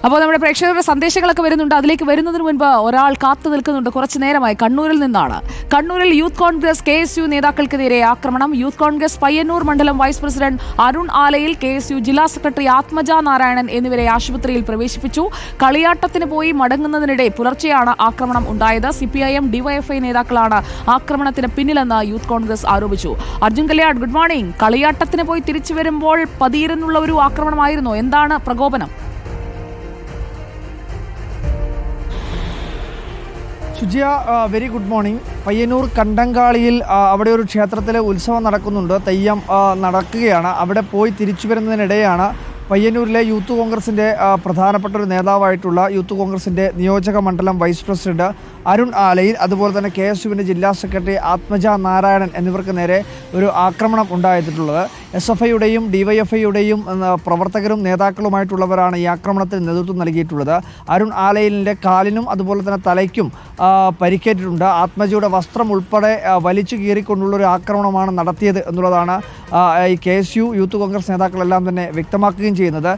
അപ്പോൾ നമ്മുടെ പ്രേക്ഷകരുടെ സന്ദേശങ്ങളൊക്കെ വരുന്നുണ്ട്. അതിലേക്ക് വരുന്നതിന് മുൻപ് ഒരാൾ കാത്തു നിൽക്കുന്നുണ്ട്. കുറച്ചു നേരമായി കണ്ണൂരിൽ നിന്നാണ്. കണ്ണൂരിൽ യൂത്ത് കോൺഗ്രസ് KSU നേതാക്കൾക്ക് നേരെ ആക്രമണം. യൂത്ത് കോൺഗ്രസ് പയ്യന്നൂർ മണ്ഡലം വൈസ് പ്രസിഡന്റ് അരുൺ ആലയിൽ, KSU ജില്ലാ സെക്രട്ടറി ആത്മജ നാരായണൻ എന്നിവരെ ആശുപത്രിയിൽ പ്രവേശിപ്പിച്ചു. കളിയാട്ടത്തിന് പോയി മടങ്ങുന്നതിനിടെ പുലർച്ചെയാണ് ആക്രമണം ഉണ്ടായത്. CPIM DYFI നേതാക്കളാണ് ആക്രമണത്തിന് പിന്നിലെന്ന് യൂത്ത് കോൺഗ്രസ് ആരോപിച്ചു. Arjun Kalyad, good morning. കളിയാട്ടത്തിന് പോയി തിരിച്ചു വരുമ്പോൾ പതിയിരുന്നുള്ള ഒരു ആക്രമണമായിരുന്നോ? എന്താണ് പ്രകോപനം? Sujiya, very good morning. Payyanur കണ്ടങ്കാളിയിൽ അവിടെ ഒരു ക്ഷേത്രത്തിലെ ഉത്സവം നടക്കുന്നുണ്ട്. തെയ്യം നടക്കുകയാണ്. അവിടെ പോയി തിരിച്ചു വരുന്നതിനിടെയാണ് പയ്യന്നൂരിലെ യൂത്ത് കോൺഗ്രസിൻ്റെ പ്രധാനപ്പെട്ട ഒരു നേതാവായിട്ടുള്ള യൂത്ത് കോൺഗ്രസിൻ്റെ നിയോജക മണ്ഡലം വൈസ് പ്രസിഡന്റ് അരുൺ ആലയിൽ, അതുപോലെ തന്നെ KSUവിൻ്റെ ജില്ലാ സെക്രട്ടറി ആത്മജ നാരായണൻ എന്നിവർക്ക് നേരെ ഒരു ആക്രമണം ഉണ്ടായിട്ടുള്ളത്. SFIയുടെയും DYFIയുടെയും പ്രവർത്തകരും നേതാക്കളുമായിട്ടുള്ളവരാണ് ഈ ആക്രമണത്തിന് നേതൃത്വം നൽകിയിട്ടുള്ളത്. അരുൺ ആലയിലിൻ്റെ കാലിനും അതുപോലെ തന്നെ തലയ്ക്കും പരിക്കേറ്റിട്ടുണ്ട്. ആത്മജയുടെ വസ്ത്രം ഉൾപ്പെടെ വലിച്ചു കീറിക്കൊണ്ടുള്ളൊരു ആക്രമണമാണ് നടത്തിയത് എന്നുള്ളതാണ് ഈ KSU യൂത്ത് കോൺഗ്രസ് നേതാക്കളെല്ലാം തന്നെ വ്യക്തമാക്കുകയും ചെയ്യുന്നത്.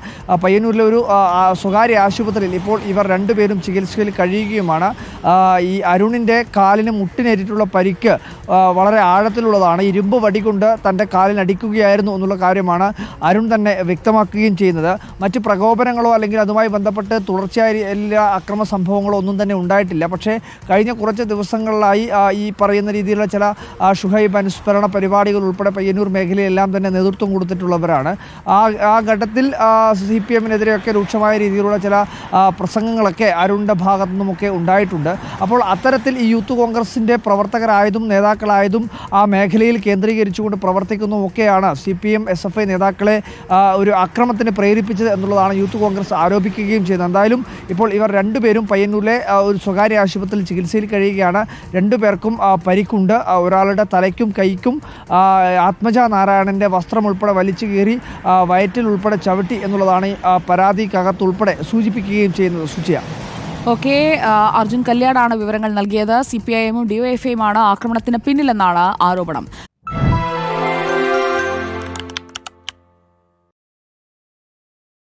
പയ്യന്നൂരിലെ ഒരു സ്വകാര്യ ആശുപത്രിയിൽ ഇപ്പോൾ ഇവർ രണ്ടുപേരും ചികിത്സയിൽ കഴിയുകയുമാണ്. ഈ അരുണിൻ്റെ കാലിന് മുട്ടിനേറ്റിട്ടുള്ള പരിക്ക് വളരെ ആഴത്തിലുള്ളതാണ്. ഇരുമ്പ് വടി കൊണ്ട് തൻ്റെ കാലിനടിക്കുകയായിരുന്നു എന്നുള്ള കാര്യമാണ് അരുൺ തന്നെ വ്യക്തമാക്കുകയും ചെയ്യുന്നത്. മറ്റ് പ്രകോപനങ്ങളോ അല്ലെങ്കിൽ അതുമായി ബന്ധപ്പെട്ട് തുടർച്ചയായ എല്ലാ അക്രമ സംഭവങ്ങളോ ഒന്നും തന്നെ ഉണ്ടായിട്ടില്ല. പക്ഷേ കഴിഞ്ഞ കുറച്ച് ദിവസങ്ങളിലായി ഈ പറയുന്ന രീതിയിലുള്ള ചില ഷുഹൈബ് അനുസ്മരണ പരിപാടികൾ ഉൾപ്പെടെ പയ്യന്നൂർ മേഖലയിലെല്ലാം തന്നെ നേതൃത്വം കൊടുത്തിട്ടുള്ളവരാണ്. ആ ഘട്ടത്തിൽ CPMനെതിരെയൊക്കെ രൂക്ഷമായ രീതിയിലുള്ള ചില പ്രസംഗങ്ങളൊക്കെ അരുണിൻ്റെ ഭാഗത്തു നിന്നുമൊക്കെ ഉണ്ടായിട്ടുണ്ട്. അപ്പോൾ അത്തരത്തിൽ ഈ യൂത്ത് കോൺഗ്രസിൻ്റെ പ്രവർത്തകരായതും നേതാക്കളായതും ആ മേഖലയിൽ കേന്ദ്രീകരിച്ചുകൊണ്ട് പ്രവർത്തിക്കുന്നതുമൊക്കെയാണ് CPM SFI നേതാക്കളെ ഒരു അക്രമത്തിന് പ്രേരിപ്പിച്ചത് എന്നുള്ളതാണ് യൂത്ത് കോൺഗ്രസ് ആരോപിക്കുകയും ചെയ്യുന്നത്. എന്തായാലും ഇപ്പോൾ ഇവർ രണ്ടുപേരും പയ്യന്നൂരിലെ ഒരു സ്വകാര്യ ആശുപത്രിയിൽ ചികിത്സയിൽ കഴിയുകയാണ്. രണ്ടുപേർക്കും പരിക്കുണ്ട്. ഒരാളുടെ തലയ്ക്കും കൈക്കും ആത്മജ നാരായണൻ്റെ വസ്ത്രം ഉൾപ്പെടെ വലിച്ചു കീറി വയറ്റിൽ ഉൾപ്പെടെ ചവിട്ടി എന്നുള്ളതാണ് പരാതിക്കകത്തുൾപ്പെടെ സൂചിപ്പിക്കുകയും ചെയ്യുന്നത്. സുചിയ. ഓക്കെ, അർജുൻ കല്യാടാണ് വിവരങ്ങൾ നൽകിയത്. CPIM DYFIയുമാണ് ആക്രമണത്തിന് പിന്നിലെന്നാണ് ആരോപണം.